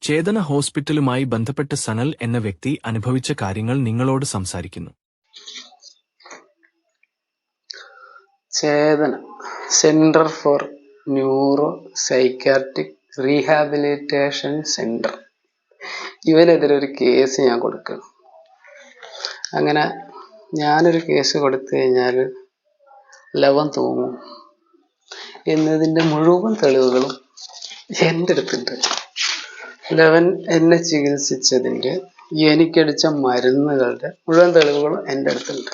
ചേതന ഹോസ്പിറ്റലുമായി ബന്ധപ്പെട്ട സനൽ എന്ന വ്യക്തി അനുഭവിച്ച കാര്യങ്ങൾ നിങ്ങളോട് സംസാരിക്കുന്നു. Chetana centre for neuro psychiatric rehabilitation centre, ഇവനെതിരെ ഒരു കേസ് ഞാൻ കൊടുക്കണം. അങ്ങനെ ഞാനൊരു കേസ് കൊടുത്തു കഴിഞ്ഞാൽ ലവൻ തൂങ്ങും എന്നതിൻ്റെ മുഴുവൻ തെളിവുകളും എൻ്റെ അടുത്തുണ്ട്. ലവൻ എന്നെ ചികിത്സിച്ചതിൻ്റെ, എനിക്കടിച്ച മരുന്നുകളുടെ മുഴുവൻ തെളിവുകളും എൻ്റെ അടുത്തുണ്ട്.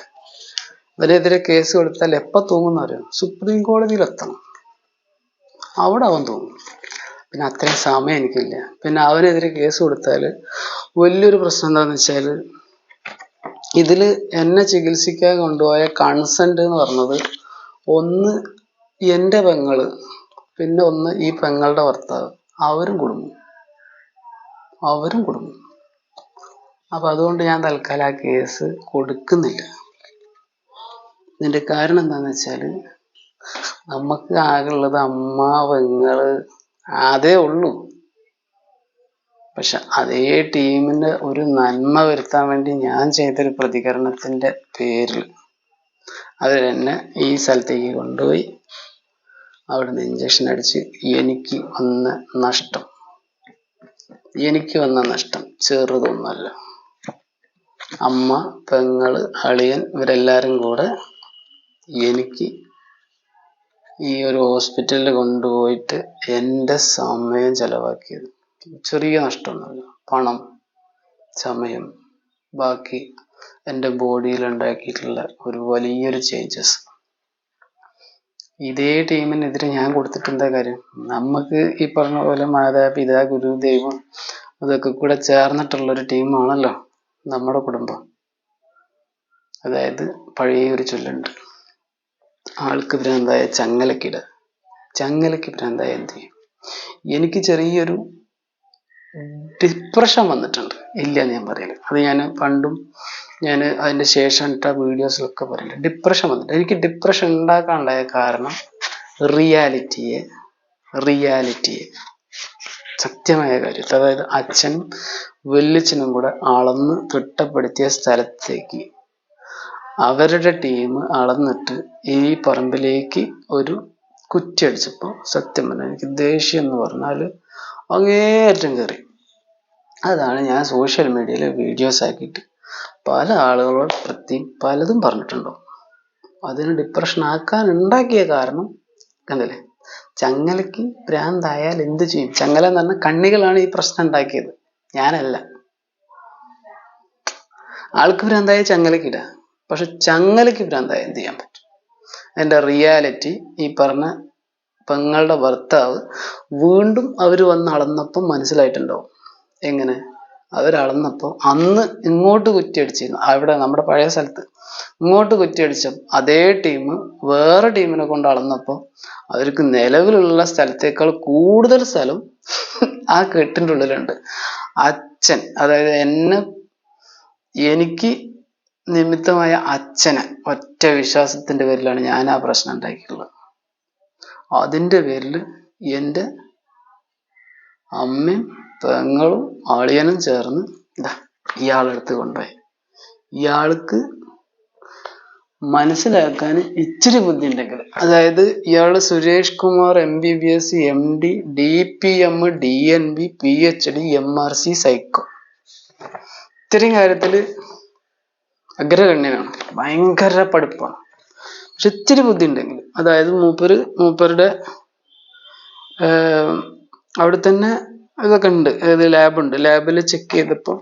അവനെതിരെ കേസ് കൊടുത്താൽ എപ്പോൾ തൂങ്ങുന്ന അറിയാം? സുപ്രീം കോടതിയിലെത്തണം, അവിടെ അവൻ തൂങ്ങും. പിന്നെ അത്രയും സമയം എനിക്കില്ല. പിന്നെ അവനെതിരെ കേസ് കൊടുത്താൽ വലിയൊരു പ്രശ്നം എന്താണെന്ന് വെച്ചാൽ, ഇതിൽ എന്നെ ചികിത്സിക്കാൻ കൊണ്ടുപോയ കൺസെന്റ് എന്ന് പറഞ്ഞത് ഒന്ന് എൻ്റെ പെങ്ങള്, പിന്നെ ഒന്ന് ഈ പെങ്ങളുടെ ഭർത്താവ്, അവരും കുടുങ്ങും. അപ്പം അതുകൊണ്ട് ഞാൻ തൽക്കാലം ആ കേസ് കൊടുക്കുന്നില്ല. ഇതിൻ്റെ കാരണം എന്താണെന്ന് വെച്ചാൽ, നമുക്ക് ആകെയുള്ളത് അമ്മ, പെങ്ങള് അതേ ഉള്ളൂ. പക്ഷെ അതേ ടീമിന് ഒരു നന്മ വരുത്താൻ വേണ്ടി ഞാൻ ചെയ്തൊരു പ്രതികരണത്തിൻ്റെ പേരിൽ അവരെന്നെ ഈ സ്ഥലത്തേക്ക് കൊണ്ടുപോയി അവിടുന്ന് ഇഞ്ചക്ഷൻ അടിച്ച് എനിക്ക് വന്ന നഷ്ടം ചെറുതൊന്നുമല്ല. അമ്മ, പെങ്ങള്, അളിയൻ ഇവരെല്ലാവരും കൂടെ എനിക്ക് ഈ ഒരു ഹോസ്പിറ്റലിൽ കൊണ്ടുപോയിട്ട് എൻ്റെ സമയം ചെലവാക്കിയത് ചെറിയ നഷ്ടമൊന്നുമില്ല. പണം, സമയം, ബാക്കി എൻ്റെ ബോഡിയിൽ ഉണ്ടാക്കിയിട്ടുള്ള ഒരു വലിയൊരു ചേഞ്ചസ്. ഇതേ ടീമിനെതിരെ ഞാൻ കൊടുത്തിട്ട് എന്താ കാര്യം? നമുക്ക് ഈ പറഞ്ഞ പോലെ മാതാപിതാ, ഗുരു, ദൈവം അതൊക്കെ കൂടെ ചേർന്നിട്ടുള്ളൊരു ടീമാണല്ലോ നമ്മുടെ കുടുംബം. അതായത് പഴയ ഒരു ചൊല്ലുണ്ട്, ആൾക്ക് ഭ്രാന്തായ ചങ്ങലയ്ക്ക് ഭ്രാന്തായ എന്ത് ചെയ്യും? എനിക്ക് ചെറിയൊരു ഡിപ്രഷൻ വന്നിട്ടുണ്ട്, ഇല്ലയെന്ന് ഞാൻ പറയില്ല. അത് ഞാൻ അതിൻ്റെ ശേഷം ഇട്ട വീഡിയോസിലൊക്കെ പറയില്ല. ഡിപ്രഷൻ വന്നിട്ട്, എനിക്ക് ഡിപ്രഷൻ ഉണ്ടാക്കാനുണ്ടായ കാരണം റിയാലിറ്റിയെ സത്യമായ കാര്യത്തിൽ, അതായത് അച്ഛനും വല്യച്ഛനും കൂടെ അളന്ന് തിട്ടപ്പെടുത്തിയ സ്ഥലത്തേക്ക് അവരുടെ ടീം അളന്നിട്ട് ഈ പറമ്പിലേക്ക് ഒരു കുറ്റി അടിച്ചപ്പോൾ സത്യം പറഞ്ഞാൽ എനിക്ക് ദേഷ്യം എന്ന് പറഞ്ഞാൽ അങ്ങേയറ്റം കയറി. അതാണ് ഞാൻ സോഷ്യൽ മീഡിയയിൽ വീഡിയോസ് ആക്കിയിട്ട് പല ആളുകളോട് പലതും പറഞ്ഞിട്ടുണ്ടോ. അതിന് ഡിപ്രഷൻ ആക്കാൻ ഉണ്ടാക്കിയ കാരണം കണ്ടില്ലേ? ചങ്ങലയ്ക്ക് ഭ്രാന്തായാൽ എന്ത് ചെയ്യും? ചങ്ങല എന്ന് പറഞ്ഞാൽ കണ്ണികളാണ് ഈ പ്രശ്നം ഉണ്ടാക്കിയത്, ഞാനല്ല. ആൾക്ക് ഭ്രാന്തായ ചങ്ങലയ്ക്കിടാ, പക്ഷെ ചങ്ങലയ്ക്ക് ഭ്രാന്തായ എന്ത് ചെയ്യാൻ പറ്റും? എൻ്റെ റിയാലിറ്റി ഈ പറഞ്ഞ പെങ്ങളുടെ ഭർത്താവ് വീണ്ടും അവർ വന്ന് അളന്നപ്പം മനസ്സിലായിട്ടുണ്ടാവും. എങ്ങനെ? അവരളന്നപ്പോൾ അന്ന് ഇങ്ങോട്ട് കുറ്റിയടിച്ചിരുന്നു, അവിടെ നമ്മുടെ പഴയ സ്ഥലത്ത് ഇങ്ങോട്ട് കുറ്റിയടിച്ചപ്പോൾ അതേ ടീം വേറെ ടീമിനെ കൊണ്ട് അളന്നപ്പോൾ അവർക്ക് നിലവിലുള്ള സ്ഥലത്തേക്കാൾ കൂടുതൽ സ്ഥലം ആ കെട്ടിൻ്റെ ഉള്ളിലുണ്ട്. അച്ഛൻ, അതായത് എനിക്ക് നിമിത്തമായ അച്ഛനെ ഒറ്റ വിശ്വാസത്തിന്റെ പേരിലാണ് ഞാൻ ആ പ്രശ്നം ഉണ്ടാക്കിയിട്ടുള്ളത്. അതിൻ്റെ പേരിൽ എൻ്റെ അമ്മയും പെങ്ങളും അളിയനും ചേർന്ന് ഇയാളെടുത്ത് കൊണ്ടുപോയി. ഇയാൾക്ക് മനസ്സിലാക്കാൻ ഇച്ചിരി ബുദ്ധി ഉണ്ടെങ്കിൽ, അതായത് ഇയാള് Suresh Kumar MBBS MD DPM DNB PhD MRC psycho, ഇത്രയും കാര്യത്തിൽ അഗ്രഗണ്യനാണ്, ഭയങ്കര പഠിപ്പാണ്. പക്ഷെ ഇത്തിരി ബുദ്ധി ഉണ്ടെങ്കിൽ, അതായത് മൂപ്പരുടെ അവിടെ തന്നെ ഇതൊക്കെ ഉണ്ട്, ലാബുണ്ട്. ലാബിൽ ചെക്ക് ചെയ്തപ്പോൾ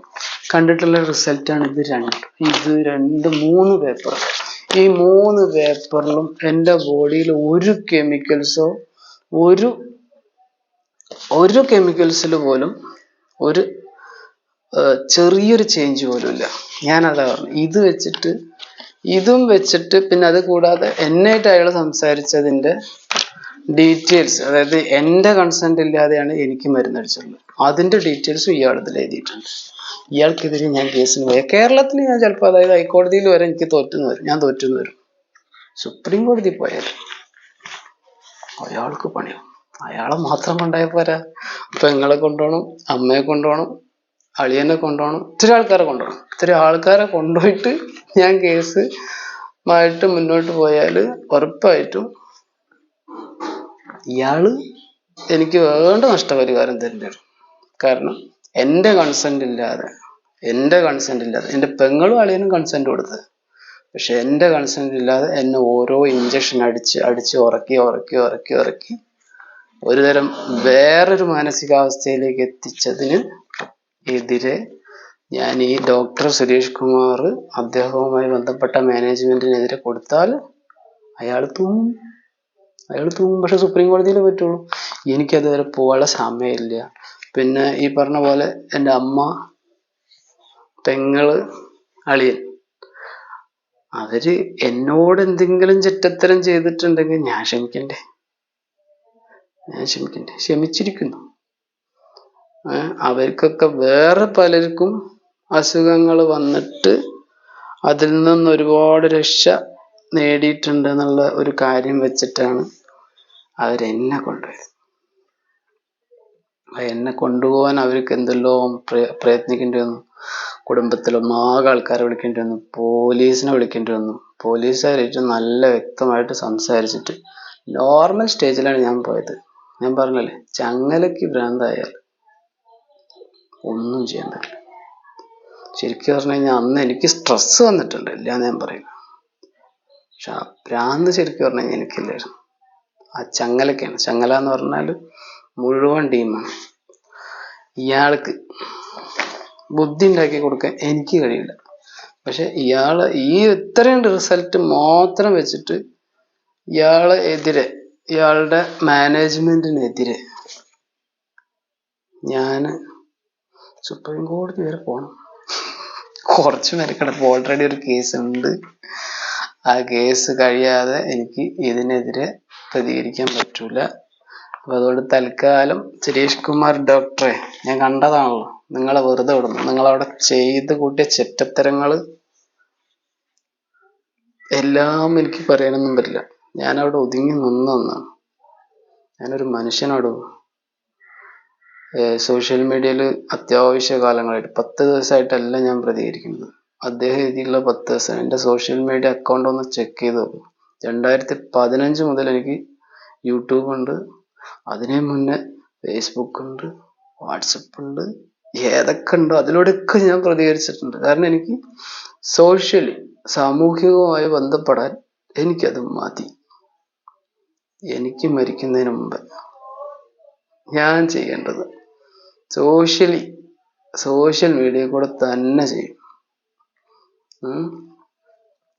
കണ്ടിട്ടുള്ള റിസൾട്ടാണ് ഇത് മൂന്ന് പേപ്പർ. ഈ 3 പേപ്പറിലും എൻ്റെ ബോഡിയിൽ ഒരു കെമിക്കൽസിൽ പോലും ഒരു ചെറിയൊരു ചേഞ്ച് പോലും ഇല്ല. ഞാനതാ പറഞ്ഞു. ഇതും വെച്ചിട്ട് പിന്നെ അത് കൂടാതെ എന്നായിട്ട് അയാൾ സംസാരിച്ചതിൻ്റെ ഡീറ്റെയിൽസ്, അതായത് എൻ്റെ കൺസെന്റ് ഇല്ലാതെയാണ് എനിക്ക് മരുന്നടിച്ചിട്ടുള്ളത്, അതിൻ്റെ ഡീറ്റെയിൽസും ഇയാൾ ഇതിൽ എഴുതിയിട്ടുണ്ട്. ഇയാൾക്കെതിരെ ഞാൻ കേസിന് പോയ കേരളത്തിൽ ഞാൻ ചിലപ്പോൾ, അതായത് ഹൈക്കോടതിയിൽ വരെ എനിക്ക് ഞാൻ തോറ്റെന്ന് വരും. സുപ്രീം കോടതി പോയാൽ അയാൾക്ക് പണിയാവും. അയാളെ മാത്രം കൊണ്ടായ പോരാ, പെങ്ങളെ കൊണ്ടുപോകണം, അമ്മയെ കൊണ്ടുപോകണം, അളിയനെ കൊണ്ടുപോകണം, ഇത്തിരി ആൾക്കാരെ കൊണ്ടുപോകണം. ഇത്തിരി ആൾക്കാരെ കൊണ്ടുപോയിട്ട് ഞാൻ കേസുമായിട്ട് മുന്നോട്ട് പോയാൽ ഉറപ്പായിട്ടും ഇയാള് എനിക്ക് വേണ്ട നഷ്ടപരിഹാരം തരേണ്ടി വരും. കാരണം എൻ്റെ കൺസെന്റ് ഇല്ലാതെ എൻ്റെ പെങ്ങളും അളിയനും കൺസെന്റ് കൊടുത്തത്, പക്ഷെ എൻ്റെ കൺസെന്റ് ഇല്ലാതെ എന്നെ ഓരോ ഇഞ്ചക്ഷൻ അടിച്ച് ഉറക്കി ഒരുതരം വേറൊരു മാനസികാവസ്ഥയിലേക്ക് എത്തിച്ചതിന് എതിരെ ഞാൻ ഈ ഡോക്ടർ സുരേഷ് കുമാർ അദ്ദേഹവുമായി ബന്ധപ്പെട്ട മാനേജ്മെന്റിനെതിരെ കൊടുത്താൽ അയാൾ തൂങ്ങും. പക്ഷെ സുപ്രീം കോടതിയിലേ പറ്റുള്ളൂ. എനിക്കതുവരെ പോകാനുള്ള സമയമില്ല. പിന്നെ ഈ പറഞ്ഞ പോലെ എൻ്റെ അമ്മ, പെങ്ങള്, അളിയൻ അവര് എന്നോട് എന്തെങ്കിലും ചെറ്റത്തരം ചെയ്തിട്ടുണ്ടെങ്കിൽ ഞാൻ ക്ഷമിച്ചിരിക്കുന്നു. അവർക്കൊക്കെ വേറെ പലർക്കും അസുഖങ്ങൾ വന്നിട്ട് അതിൽ നിന്ന് ഒരുപാട് രക്ഷ നേടിയിട്ടുണ്ട് എന്നുള്ള ഒരു കാര്യം വെച്ചിട്ടാണ് അവരെന്നെ കൊണ്ടുപോയത്. എന്നെ കൊണ്ടുപോകാൻ അവർക്ക് എന്തെല്ലോ പ്രയത്നിക്കേണ്ടി വന്നു. കുടുംബത്തിലൊന്നാകെ ആൾക്കാരെ വിളിക്കേണ്ടി വന്നു, പോലീസിനെ വിളിക്കേണ്ടി വന്നു. പോലീസുകാരായിട്ട് നല്ല വ്യക്തമായിട്ട് സംസാരിച്ചിട്ട് നോർമൽ സ്റ്റേജിലാണ് ഞാൻ പോയത്. ഞാൻ പറഞ്ഞല്ലേ, ചങ്ങലയ്ക്ക് ഭ്രാന്തായാൽ ഒന്നും ചെയ്യാൻ പറ്റില്ല. ശരിക്കും പറഞ്ഞു കഴിഞ്ഞാൽ അന്ന് എനിക്ക് സ്ട്രെസ് വന്നിട്ടുണ്ട്, ഇല്ലാന്ന് ഞാൻ പറയും. പക്ഷെ ആ ഭ്രാന്ത് ശരിക്കും പറഞ്ഞു കഴിഞ്ഞാൽ എനിക്കില്ലായിരുന്നു. ആ ചങ്ങല എന്ന് പറഞ്ഞാൽ മുഴുവൻ ടീമാണ്. ഇയാൾക്ക് ബുദ്ധി ഉണ്ടാക്കി കൊടുക്കാൻ എനിക്ക് കഴിയില്ല. പക്ഷെ ഇയാള് ഈ ഇത്രയും റിസൾട്ട് മാത്രം വെച്ചിട്ട് ഇയാളുടെ മാനേജ്മെന്റിനെതിരെ ഞാൻ സുപ്രീം കോടതി വരെ പോണം. കുറച്ച് മെനക്കെടുപ്പ്. ഓൾറെഡി ഒരു കേസ് ഉണ്ട്. ആ കേസ് കഴിയാതെ എനിക്ക് ഇതിനെതിരെ പ്രതികരിക്കാൻ പറ്റൂല. അപ്പൊ അതുകൊണ്ട് തൽക്കാലം സുരേഷ് കുമാർ ഡോക്ടറെ, ഞാൻ കണ്ടതാണല്ലോ നിങ്ങളെ വെറുതെ വിടുന്നു. നിങ്ങളവിടെ ചെയ്ത് കൂട്ടിയ ചെറ്റത്തരങ്ങള് എല്ലാം എനിക്ക് പറയാനൊന്നും പറ്റില്ല. ഞാൻ അവിടെ ഒതുങ്ങി നിന്നാണ്. ഞാനൊരു മനുഷ്യനോട് സോഷ്യൽ മീഡിയയിൽ അത്യാവശ്യ കാലങ്ങളായിട്ട് 10 ദിവസമായിട്ടല്ല ഞാൻ പ്രതികരിക്കുന്നത്. അദ്ദേഹം എഴുതിയുള്ള 10 ദിവസം എൻ്റെ സോഷ്യൽ മീഡിയ അക്കൗണ്ട് ഒന്ന് ചെക്ക് ചെയ്ത് നോക്കും. 2015 മുതൽ എനിക്ക് യൂട്യൂബ് ഉണ്ട്, അതിനെ മുന്നേ ഫേസ്ബുക്ക് ഉണ്ട്, വാട്സപ്പ് ഉണ്ട്, ഏതൊക്കെ ഉണ്ടോ അതിലൂടെയൊക്കെ ഞാൻ പ്രതികരിച്ചിട്ടുണ്ട്. കാരണം എനിക്ക് സാമൂഹികവുമായി ബന്ധപ്പെടാൻ എനിക്കത് മതി. എനിക്ക് മരിക്കുന്നതിന് മുമ്പ് ഞാൻ ചെയ്യേണ്ടത് സോഷ്യൽ മീഡിയ കൂടെ തന്നെ ചെയ്യും.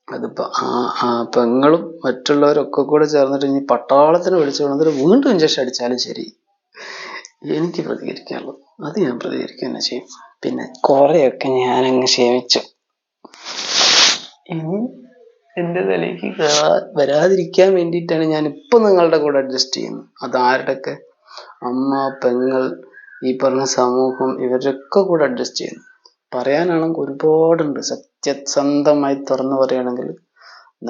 അതിപ്പോ ആ പെങ്ങളും മറ്റുള്ളവരൊക്കെ കൂടെ ചേർന്നിട്ട് ഇനി പട്ടാളത്തിന് വിളിച്ചു കൊണ്ടിട്ട് വീണ്ടും ഇഞ്ചക്ഷൻ അടിച്ചാലും ശരി, എനിക്ക് പ്രതികരിക്കാനുള്ളത് അത് ഞാൻ പ്രതികരിക്കുക തന്നെ ചെയ്യും. പിന്നെ കുറെയൊക്കെ ഞാനങ്ങ് ക്ഷമിച്ചു. ഇനി എൻ്റെ തലയ്ക്ക് വരാതിരിക്കാൻ വേണ്ടിയിട്ടാണ് ഞാൻ ഇപ്പൊ നിങ്ങളുടെ കൂടെ അഡ്ജസ്റ്റ് ചെയ്യുന്നത്. അതാരുടെയൊക്കെ അമ്മ, പെങ്ങൾ, ഈ പറഞ്ഞ സമൂഹം, ഇവരൊക്കെ കൂടെ അഡ്ജസ്റ്റ് ചെയ്യുന്നു. പറയാനാണെങ്കിൽ ഒരുപാടുണ്ട്. സത്യസന്ധമായി തുറന്നു പറയുകയാണെങ്കിൽ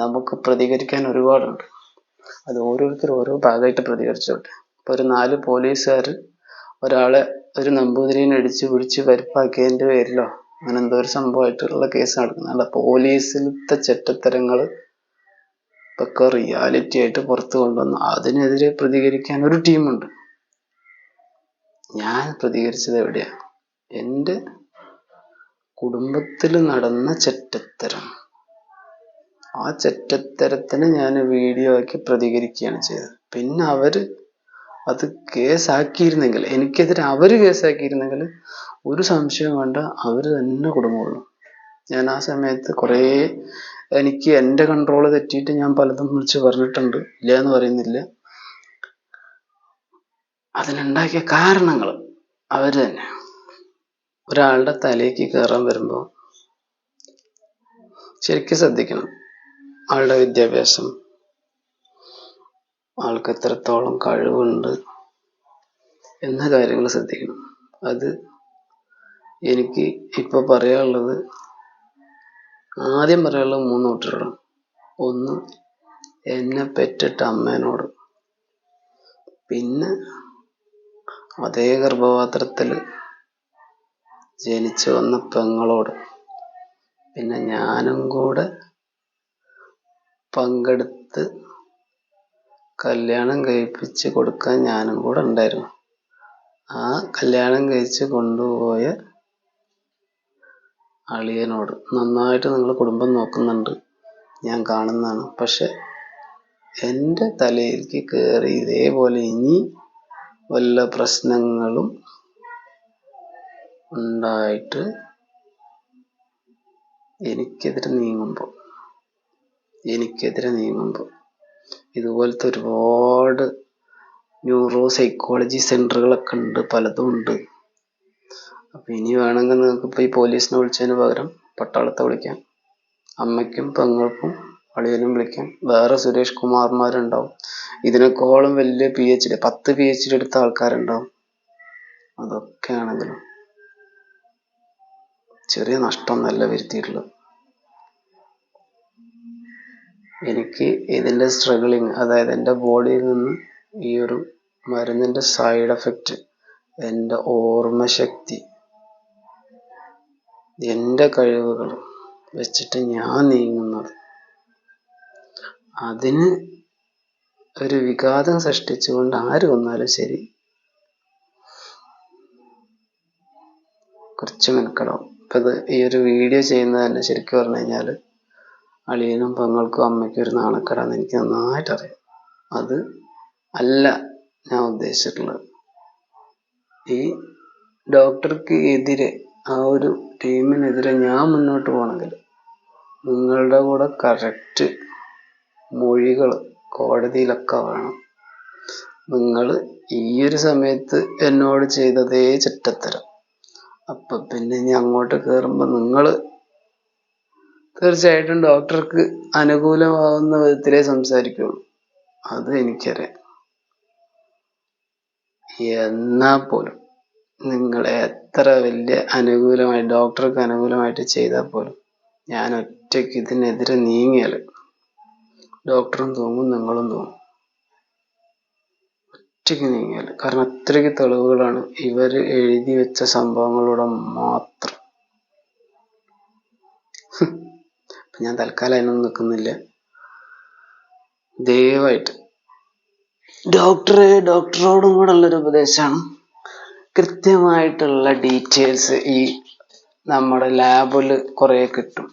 നമുക്ക് പ്രതികരിക്കാൻ ഒരുപാടുണ്ട്. അത് ഓരോരുത്തരും ഓരോ ഭാഗമായിട്ട് പ്രതികരിച്ചോട്ടെ. ഇപ്പൊ ഒരു 4 പോലീസുകാർ ഒരാളെ ഒരു നമ്പൂതിരിനെ അടിച്ച് പിടിച്ച് പരിപ്പാക്കിയതിന്റെ പേരിലോ അങ്ങനെ എന്തോ ഒരു സംഭവമായിട്ടുള്ള കേസ് നടക്കുന്നുണ്ട്. പോലീസിലത്തെ ചെറ്റത്തരങ്ങള് ഇതൊക്കെ റിയാലിറ്റി ആയിട്ട് പുറത്തു കൊണ്ടുവന്നു. അതിനെതിരെ പ്രതികരിക്കാൻ ഒരു ടീമുണ്ട്. ഞാൻ പ്രതികരിച്ചത് എവിടെയാ? എൻ്റെ കുടുംബത്തിൽ നടന്ന ചെറ്റത്തരം. ആ ചെറ്റത്തരത്തിന് ഞാൻ വീഡിയോ ആക്കി പ്രതികരിക്കുകയാണ് ചെയ്തത്. പിന്നെ അവര് അത് കേസാക്കിയിരുന്നെങ്കിൽ, എനിക്കെതിരെ അവര് കേസാക്കിയിരുന്നെങ്കിൽ ഒരു സംശയം വേണ്ട, അവര് തന്നെ കുടുങ്ങുള്ളൂ. ഞാൻ ആ സമയത്ത് എനിക്ക് എൻ്റെ കൺട്രോള് തെറ്റിയിട്ട് ഞാൻ പലതും വിളിച്ച് പറഞ്ഞിട്ടുണ്ട്, ഇല്ല എന്ന് പറയുന്നില്ല. അതിനുണ്ടാക്കിയ കാരണങ്ങൾ അവര് തന്നെ. ഒരാളുടെ തലയ്ക്ക് കയറാൻ വരുമ്പോ ശരിക്കും ശ്രദ്ധിക്കണം. ആളുടെ വിദ്യാഭ്യാസം, ആൾക്ക് എത്രത്തോളം കഴിവുണ്ട് എന്ന കാര്യങ്ങൾ ശ്രദ്ധിക്കണം. അത് എനിക്ക് ഇപ്പൊ പറയാനുള്ളത്, ആദ്യം പറയാനുള്ളത് 3 കൂട്ടരോടാണ്. ഒന്ന്, എന്നെ പെറ്റിട്ട അമ്മേനോട്. പിന്നെ അതേ ഗർഭപാത്രത്തിൽ ജനിച്ചു വന്ന പെങ്ങളോട് പിന്നെ ഞാനും കൂടെ പങ്കെടുത്ത് കല്യാണം കഴിപ്പിച്ച് കൊടുക്കാൻ ഞാനും കൂടെ ഉണ്ടായിരുന്നു. ആ കല്യാണം കഴിച്ച് കൊണ്ടുപോയ അളിയനോട് നന്നായിട്ട് നിങ്ങൾ കുടുംബം നോക്കുന്നുണ്ട്, ഞാൻ കാണുന്നതാണ്. പക്ഷെ എൻ്റെ തലയിലേക്ക് കയറി ഇതേപോലെ ഇനി വല്ല പ്രശ്നങ്ങളും ഉണ്ടായിട്ട് എനിക്കെതിരെ നീങ്ങുമ്പോൾ ഇതുപോലത്തെ ഒരുപാട് ന്യൂറോ സൈക്കോളജി സെൻ്ററുകളൊക്കെ ഉണ്ട്, പലതും ഉണ്ട്. അപ്പം ഇനി വേണമെങ്കിൽ നിങ്ങൾക്ക് ഇപ്പോൾ ഈ പോലീസിനെ വിളിച്ചതിന് പകരം പട്ടാളത്തെ വിളിക്കാം, അമ്മയ്ക്കും പെങ്ങൾക്കും അളിയനും വിളിക്കാം. വേറെ സുരേഷ് കുമാർമാരുണ്ടാവും, ഇതിനേക്കാളും വലിയ PhD 10 PhD എടുത്ത ആൾക്കാരുണ്ടാവും. അതൊക്കെ ആണെങ്കിലും ചെറിയ നഷ്ടമൊന്നല്ല വരുത്തിയിട്ടുള്ളത്. എനിക്ക് ഇതിൻ്റെ സ്ട്രഗിളിങ്, അതായത് എൻ്റെ ബോഡിയിൽ നിന്ന് ഈ ഒരു മരുന്നിൻ്റെ സൈഡ് എഫക്റ്റ്, എൻ്റെ ഓർമ്മശക്തി, എൻ്റെ കഴിവുകൾ വെച്ചിട്ട് ഞാൻ നീങ്ങുന്നത്, അതിന് ഒരു വിഘാതം സൃഷ്ടിച്ചുകൊണ്ട് ആര് വന്നാലും ശരി കുറച്ച് മെനക്കെടാവും. ഇപ്പം ഇത് ഈ ഒരു വീഡിയോ ചെയ്യുന്നത് തന്നെ ശരിക്കും പറഞ്ഞു കഴിഞ്ഞാൽ അളിയനും പെങ്ങൾക്കും അമ്മയ്ക്കും ഒരു നാണക്കേടാന്ന് എനിക്ക് നന്നായിട്ട് അറിയാം. അത് അല്ല ഞാൻ ഉദ്ദേശിച്ചിട്ടുള്ളത്. ഈ ഡോക്ടർക്ക് എതിരെ, ആ ഒരു ടീമിനെതിരെ ഞാൻ മുന്നോട്ട് പോകണമെങ്കിൽ നിങ്ങളുടെ കൂടെ കറക്റ്റ് മൊഴികൾ കോടതിയിലൊക്കെ വേണം. നിങ്ങൾ ഈ ഒരു സമയത്ത് എന്നോട് ചെയ്തതേ ചെറ്റത്തരം, അപ്പം പിന്നെ ഇനി അങ്ങോട്ട് കയറുമ്പോൾ നിങ്ങൾ തീർച്ചയായിട്ടും ഡോക്ടർക്ക് അനുകൂലമാവുന്ന വിധത്തിലേ സംസാരിക്കുള്ളൂ, അത് എനിക്കറിയാം. എന്നാൽ പോലും നിങ്ങൾ എത്ര വലിയ ഡോക്ടർക്ക് അനുകൂലമായിട്ട് ചെയ്താൽ പോലും ഞാൻ ഒറ്റയ്ക്ക് ഇതിനെതിരെ നീങ്ങിയാൽ ഡോക്ടറും തൂങ്ങും, നിങ്ങളും തൂങ്ങും. ഒറ്റയ്ക്ക് നീങ്ങിയാൽ, കാരണം അത്രയ്ക്ക് തെളിവുകളാണ് ഇവർ എഴുതി വെച്ച സംഭവങ്ങളിലൂടെ മാത്രം. ഞാൻ തൽക്കാലം അതിനൊന്നും നിൽക്കുന്നില്ല. ദയവായിട്ട് ഡോക്ടറോടും കൂടെ ഉള്ളൊരു ഉപദേശമാണ്, കൃത്യമായിട്ടുള്ള ഡീറ്റെയിൽസ് ഈ നമ്മുടെ ലാബിൽ കുറേ കിട്ടും.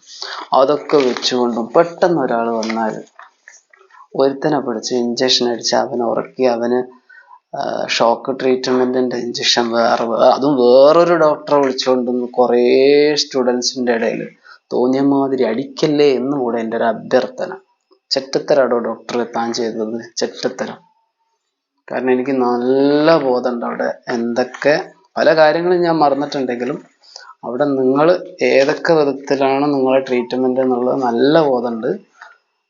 അതൊക്കെ വെച്ചുകൊണ്ടും പെട്ടെന്ന് ഒരാൾ വന്നാൽ ഒരുത്തനെ പിടിച്ച് ഇഞ്ചക്ഷൻ അടിച്ച് അവനെ ഉറക്കി അവന് ഷോക്ക് ട്രീറ്റ്മെൻറ്റിൻ്റെ ഇഞ്ചക്ഷൻ അതും വേറൊരു ഡോക്ടറെ വിളിച്ചുകൊണ്ടൊന്ന് കുറേ സ്റ്റുഡൻസിൻ്റെ ഇടയിൽ തോന്നിയ മാതിരി അടിക്കല്ലേ എന്നും കൂടെ എൻ്റെ ഒരു അഭ്യർത്ഥന. ചെറ്റത്തരാടോ ഡോക്ടറെ താൻ ചെയ്തത്, ചെറ്റത്തരം. കാരണം എനിക്ക് നല്ല ബോധമുണ്ട് അവിടെ എന്തൊക്കെ പല കാര്യങ്ങളും ഞാൻ മറന്നിട്ടുണ്ടെങ്കിലും അവിടെ നിങ്ങൾ ഏതൊക്കെ വിധത്തിലാണ് നിങ്ങളെ ട്രീറ്റ്മെൻറ്റ് എന്നുള്ളത് നല്ല ബോധമുണ്ട്.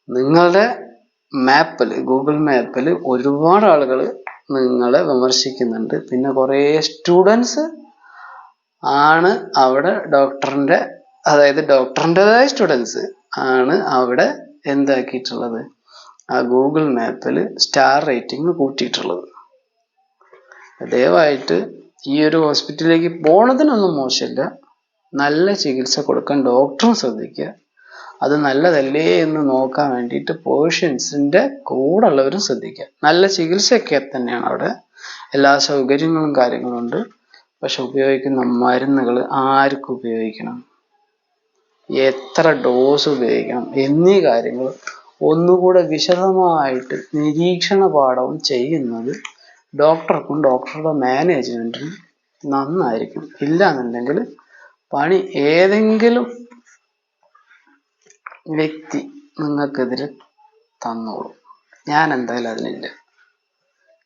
നിങ്ങളുടെ ഗൂഗിൾ മാപ്പിൽ ഒരുപാട് ആളുകൾ നിങ്ങളെ വിമർശിക്കുന്നുണ്ട്. പിന്നെ കുറേ സ്റ്റുഡൻസ് ആണ് അവിടെ ഡോക്ടറിൻ്റെതായ സ്റ്റുഡൻസ് ആണ് അവിടെ എന്താക്കിയിട്ടുള്ളത്, ആ ഗൂഗിൾ മാപ്പിൽ സ്റ്റാർ റേറ്റിംഗ് കൂട്ടിയിട്ടുള്ളത്. ദയവായിട്ട് ഈ ഒരു ഹോസ്പിറ്റലിലേക്ക് പോണതിനൊന്നും മോശമില്ല, നല്ല ചികിത്സ കൊടുക്കാൻ ഡോക്ടറും ശ്രദ്ധിക്കുക. അത് നല്ലതല്ലേ എന്ന് നോക്കാൻ വേണ്ടിയിട്ട് പേഷ്യൻസിൻ്റെ കൂടെ ഉള്ളവരും ശ്രദ്ധിക്കുക. നല്ല ചികിത്സയൊക്കെ തന്നെയാണ് അവിടെ, എല്ലാ സൗകര്യങ്ങളും കാര്യങ്ങളും ഉണ്ട്. പക്ഷെ ഉപയോഗിക്കുന്ന മരുന്നുകൾ ആർക്ക് ഉപയോഗിക്കണം, എത്ര ഡോസ് ഉപയോഗിക്കണം എന്നീ കാര്യങ്ങൾ ഒന്നുകൂടെ വിശദമായിട്ട് നിരീക്ഷണ പാഠവും ചെയ്യുന്നത് ഡോക്ടർക്കും ഡോക്ടറുടെ മാനേജ്മെൻറ്റിനും നന്നായിരിക്കും. ഇല്ലാന്നുണ്ടെങ്കിൽ പണി ഏതെങ്കിലും വ്യക്തി നിങ്ങൾക്കെതിരെ തന്നോളും. ഞാൻ എന്തായാലും അതിനില്ല,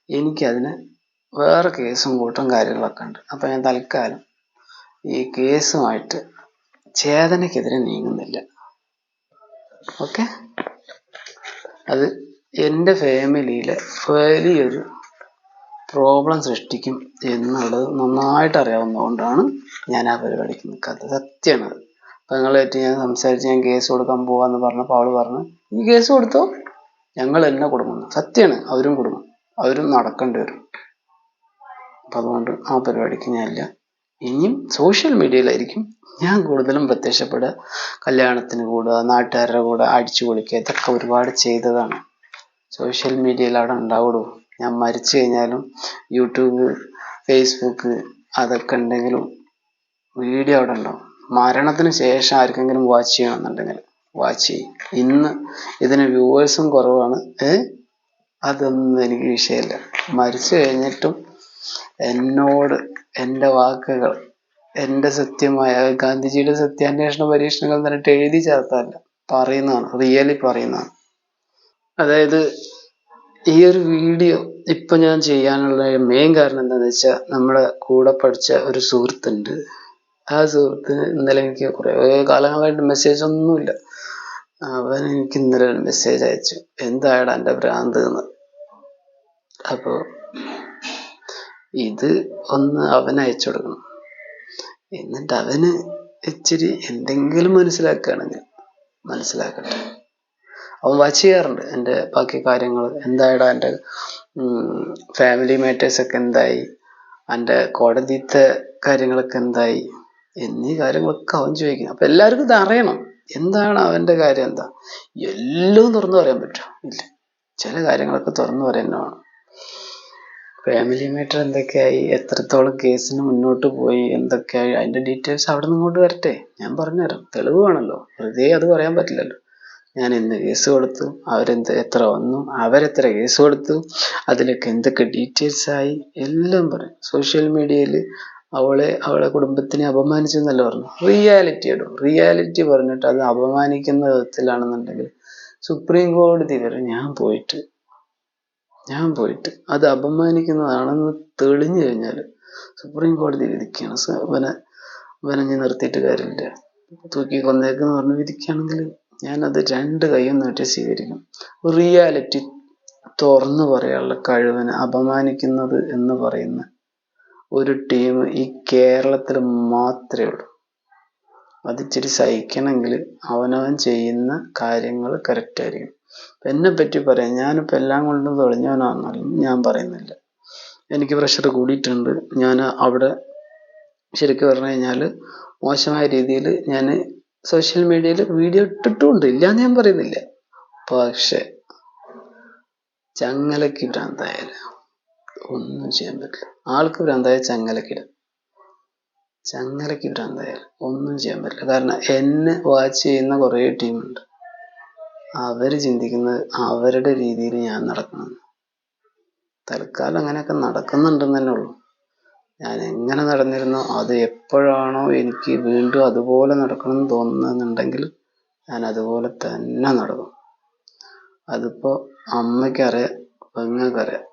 എനിക്കതിന് വേറെ കേസും കൂട്ടം കാര്യങ്ങളൊക്കെ ഉണ്ട്. അപ്പം ഞാൻ തൽക്കാലം ഈ കേസുമായിട്ട് ചേതനയ്ക്കെതിരെ നീങ്ങുന്നില്ല. ഓക്കെ, അത് എൻ്റെ ഫാമിലിയിലെ വലിയൊരു പ്രോബ്ലം സൃഷ്ടിക്കും എന്നുള്ളത് നന്നായിട്ട് അറിയാവുന്നതുകൊണ്ടാണ് ഞാൻ ആ പരിപാടിക്ക് നിൽക്കാത്തത്. സത്യമാണത്. അപ്പം നിങ്ങളായിട്ട് ഞാൻ സംസാരിച്ച് ഞാൻ കേസ് കൊടുക്കാൻ പോവാന്ന് പറഞ്ഞപ്പോൾ അവൾ പറഞ്ഞു ഈ കേസ് കൊടുത്തോ, ഞങ്ങൾ എന്നെ കുടുങ്ങുന്നു. സത്യമാണ്, അവരും കുടുങ്ങും, അവരും നടക്കേണ്ടി വരും. അപ്പം അതുകൊണ്ട് ആ പരിപാടിക്ക് ഞാനില്ല. ഇനിയും സോഷ്യൽ മീഡിയയിലായിരിക്കും ഞാൻ കൂടുതലും പ്രത്യക്ഷപ്പെടുക. കല്യാണത്തിന് കൂടുക, നാട്ടുകാരുടെ കൂടെ അടിച്ചു പൊളിക്കുക, ഇതൊക്കെ ഒരുപാട് ചെയ്തതാണ്. സോഷ്യൽ മീഡിയയിൽ അവിടെ ഉണ്ടാവുള്ളൂ. ഞാൻ മരിച്ചു കഴിഞ്ഞാലും യൂട്യൂബ്, ഫേസ്ബുക്ക് അതൊക്കെ ഉണ്ടെങ്കിലും വീഡിയോ അവിടെ ഉണ്ടാവും. മരണത്തിന് ശേഷം ആർക്കെങ്കിലും വാച്ച് ചെയ്യണമെന്നുണ്ടെങ്കിൽ വാച്ച് ചെയ്യും. ഇന്ന് ഇതിന് വ്യൂവേഴ്സും കുറവാണ്. അതൊന്നും എനിക്ക് വിഷയമില്ല. മരിച്ചു കഴിഞ്ഞിട്ടും എന്നോട് എൻ്റെ വാക്കുകൾ, എൻ്റെ സത്യമായ ഗാന്ധിജിയുടെ സത്യാന്വേഷണ പരീക്ഷണങ്ങൾ എന്ന് പറഞ്ഞിട്ട് എഴുതി ചേർത്തല്ല, പറയുന്നതാണ്, റിയലി പറയുന്നതാണ്. അതായത് ഈ ഒരു വീഡിയോ ഇപ്പൊ ഞാൻ ചെയ്യാനുള്ള മെയിൻ കാരണം എന്താണെന്ന് വെച്ചാൽ, നമ്മുടെ കൂടെ പഠിച്ച ഒരു സുഹൃത്തുണ്ട്. ആ സുഹൃത്തിന് ഇന്നലെ എനിക്ക് കുറേ കാലങ്ങളായിട്ട് മെസ്സേജ് ഒന്നുമില്ല. അവൻ എനിക്ക് ഇന്നലെ ഒരു മെസ്സേജ് അയച്ചു, എന്തായടാ എൻ്റെ ഭ്രാന്ത് എന്ന്. അപ്പോൾ ഇത് ഒന്ന് അവന് അയച്ചു കൊടുക്കണം. എന്നിട്ട് അവന് ഇച്ചിരി എന്തെങ്കിലും മനസ്സിലാക്കുകയാണെങ്കിൽ മനസ്സിലാക്കട്ടെ. അവൻ വാച്ച് ചെയ്യാറുണ്ട് എൻ്റെ ബാക്കി കാര്യങ്ങൾ. എന്തായടാ എൻ്റെ ഫാമിലി മാറ്റേഴ്സൊക്കെ എന്തായി, എൻ്റെ കോടതിത്തെ കാര്യങ്ങളൊക്കെ എന്തായി എന്നീ കാര്യങ്ങളൊക്കെ അവൻ ചോദിക്കണം. അപ്പം എല്ലാവർക്കും ഇത് അറിയണം. എന്താണ് അവൻ്റെ കാര്യം, എന്താ എല്ലാം തുറന്നു പറയാൻ പറ്റും? ഇല്ല, ചില കാര്യങ്ങളൊക്കെ തുറന്നു പറയാൻ വേണം. ഫാമിലി മാറ്റർ എന്തൊക്കെയായി, എത്രത്തോളം കേസിന് മുന്നോട്ട് പോയി, എന്തൊക്കെയായി, അതിൻ്റെ ഡീറ്റെയിൽസ് അവിടെ നിന്ന് ഇങ്ങോട്ട് വരട്ടെ, ഞാൻ പറഞ്ഞുതരാം. തെളിവ് വേണമല്ലോ, വെറുതെ അത് പറയാൻ പറ്റില്ലല്ലോ. ഞാൻ എന്ത് കേസ് കൊടുത്തു, എത്ര വന്നു, അവരെത്ര കേസ് കൊടുത്തു, അതിലൊക്കെ എന്തൊക്കെ ഡീറ്റെയിൽസ് ആയി, എല്ലാം പറയും. സോഷ്യൽ മീഡിയയിൽ അവളെ കുടുംബത്തിനെ അപമാനിച്ചെന്നല്ല പറഞ്ഞു. റിയാലിറ്റി പറഞ്ഞിട്ട് അത് അപമാനിക്കുന്ന വിധത്തിലാണെന്നുണ്ടെങ്കിൽ സുപ്രീം കോടതി വരെ ഞാൻ പോയിട്ട് അത് അപമാനിക്കുന്നതാണെന്ന് തെളിഞ്ഞു കഴിഞ്ഞാൽ സുപ്രീം കോടതി വിധിക്കുകയാണ്. ഇവനെ നിർത്തിയിട്ട് കാര്യമില്ല, തൂക്കി കൊന്നേക്കെന്ന് പറഞ്ഞ് വിധിക്കുകയാണെങ്കിൽ ഞാനത് 2 കൈയും നീട്ടി സ്വീകരിക്കും. റിയാലിറ്റി തുറന്നു പറയാനുള്ള കഴിവിനെ അപമാനിക്കുന്നത് എന്ന് പറയുന്ന ഒരു ടീം ഈ കേരളത്തിൽ മാത്രമേ ഉള്ളൂ. അത് ഇച്ചിരി സഹിക്കണമെങ്കിൽ അവനവൻ ചെയ്യുന്ന കാര്യങ്ങൾ കറക്റ്റായിരിക്കും. എന്നെ പറ്റി പറയാം, ഞാനിപ്പോൾ എല്ലാം കൊണ്ടും തെളിഞ്ഞവനാണെന്നാലും ഞാൻ പറയുന്നില്ല. എനിക്ക് പ്രഷർ കൂടിയിട്ടുണ്ട്. ഞാൻ അവിടെ ശരിക്കും പറഞ്ഞു കഴിഞ്ഞാൽ മോശമായ രീതിയിൽ ഞാൻ സോഷ്യൽ മീഡിയയിൽ വീഡിയോ ഇട്ടിട്ടുമുണ്ട്, ഇല്ലാന്ന് ഞാൻ പറയുന്നില്ല. പക്ഷെ ചങ്ങലയ്ക്ക് ഭ്രാന്തായാലും ഒന്നും ചെയ്യാൻ പറ്റില്ല. ആൾക്ക് ഭ്രാന്തായ ചങ്ങലയ്ക്ക് ഭ്രാന്തായാലും ഒന്നും ചെയ്യാൻ പറ്റില്ല. കാരണം എന്നെ വാച്ച് ചെയ്യുന്ന കുറേ ടീമുണ്ട്. അവർ ചിന്തിക്കുന്നത് അവരുടെ രീതിയിൽ ഞാൻ നടക്കണം. തൽക്കാലം അങ്ങനെയൊക്കെ നടക്കുന്നുണ്ടെന്ന് തന്നെ ഉള്ളൂ. ഞാൻ എങ്ങനെ നടന്നിരുന്നോ, അത് എപ്പോഴാണോ എനിക്ക് വീണ്ടും അതുപോലെ നടക്കണം എന്ന് തോന്നുന്നുണ്ടെങ്കിൽ ഞാൻ അതുപോലെ തന്നെ നടക്കും. അതിപ്പോൾ അമ്മയ്ക്കറിയാം, പെങ്ങൾക്കറിയാം.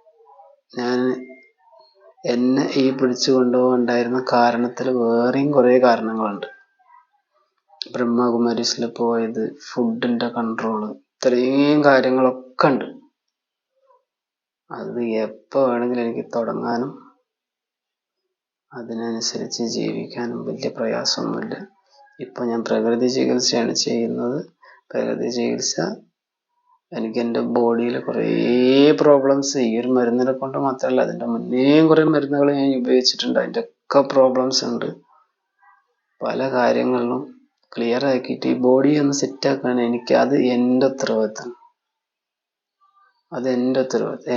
എന്നെ ഈ പിടിച്ചു കൊണ്ടുപോകാനുണ്ടായിരുന്ന കാരണത്തിൽ വേറെയും കുറേ കാരണങ്ങളുണ്ട്. ബ്രഹ്മകുമാരീസിൽ പോയത്, ഫുഡിൻ്റെ കൺട്രോള്, ഇത്രയും കാര്യങ്ങളൊക്കെ ഉണ്ട്. അത് എപ്പോൾ വേണമെങ്കിലും എനിക്ക് തുടങ്ങാനും അതിനനുസരിച്ച് ജീവിക്കാനും വലിയ പ്രയാസമൊന്നുമില്ല. ഇപ്പം ഞാൻ പ്രകൃതി ചികിത്സയാണ് ചെയ്യുന്നത്. പ്രകൃതി ചികിത്സ എനിക്ക് എൻ്റെ ബോഡിയിൽ കുറേ പ്രോബ്ലംസ്, ഈ ഒരു മരുന്നിനെ കൊണ്ട് മാത്രമല്ല, അതിൻ്റെ മുന്നേയും കുറേ മരുന്നുകൾ ഞാൻ ഉപയോഗിച്ചിട്ടുണ്ട്. അതിൻ്റെ ഒക്കെ പ്രോബ്ലംസ് ഉണ്ട്. പല കാര്യങ്ങളിലും ക്ലിയർ ആക്കിയിട്ട് ഈ ബോഡി ഒന്ന് സെറ്റാക്കാൻ അത് എൻ്റെ ഉത്തരവാദിത്തമാണ്.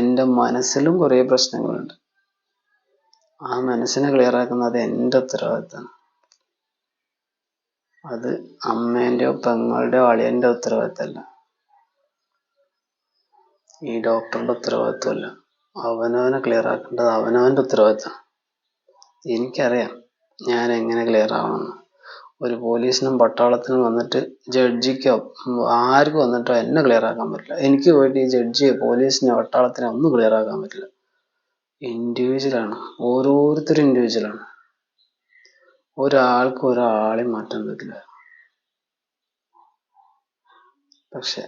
എൻ്റെ മനസ്സിലും കുറേ പ്രശ്നങ്ങളുണ്ട്. ആ മനസ്സിനെ ക്ലിയർ ആക്കുന്നത് എൻ്റെ ഉത്തരവാദിത്തമാണ്. അത് അമ്മേൻ്റെയോ പെങ്ങളുടെയോ അളിയൻ്റെ ഉത്തരവാദിത്തമല്ല, ഈ ഡോക്ടറുടെ ഉത്തരവാദിത്തമല്ല. അവനവനെ ക്ലിയർ ആക്കേണ്ടത് അവനവൻ്റെ ഉത്തരവാദിത്തമാണ്. എനിക്കറിയാം ഞാൻ എങ്ങനെ ക്ലിയർ ആവണമെന്ന്. ഒരു പോലീസിനും പട്ടാളത്തിനും വന്നിട്ട് ജഡ്ജിക്കോ ആർക്കും വന്നിട്ടോ എന്നെ ക്ലിയർ ആക്കാൻ പറ്റില്ല. എനിക്ക് പോയിട്ട് ഈ ജഡ്ജിയെ, പോലീസിനെ, പട്ടാളത്തിനെ ഒന്നും ക്ലിയർ ആക്കാൻ പറ്റില്ല. ഇൻഡിവിജ്വലാണ്, ഓരോരുത്തരും ഇൻഡിവിജ്വലാണ്. ഒരാൾക്കും ഒരാളെയും മാറ്റാൻ പറ്റില്ല. പക്ഷെ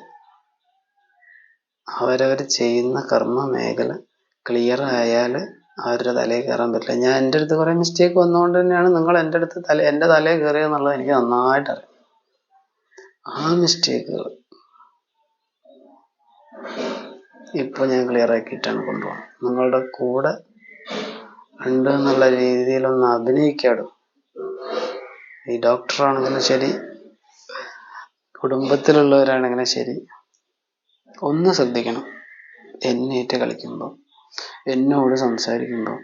അവരവർ ചെയ്യുന്ന കർമ്മ മേഖല ക്ലിയർ ആയാൽ അവരുടെ തലയിൽ കയറാൻ പറ്റില്ല. എൻ്റെ അടുത്ത് കുറേ മിസ്റ്റേക്ക് വന്നുകൊണ്ട് തന്നെയാണ് നിങ്ങൾ എൻ്റെ തലയിൽ കയറിയെന്നുള്ളത് എനിക്ക് നന്നായിട്ട് അറിയാം. ആ മിസ്റ്റേക്കുകൾ ഇപ്പോൾ ഞാൻ ക്ലിയർ ആക്കിയിട്ടാണ് കൊണ്ടുപോകുന്നത്. നിങ്ങളുടെ കൂടെ ഉണ്ട് എന്നുള്ള രീതിയിലൊന്ന് അഭിനയിക്കാടും. ഈ ഡോക്ടറാണെങ്കിലും ശരി, കുടുംബത്തിലുള്ളവരാണെങ്കിലും ശരി, ഒന്ന് ശ്രദ്ധിക്കണം. എന്നേറ്റ് കളിക്കുമ്പോൾ, എന്നോട് സംസാരിക്കുമ്പോൾ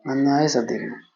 നന്നായി ശ്രദ്ധിക്കണം.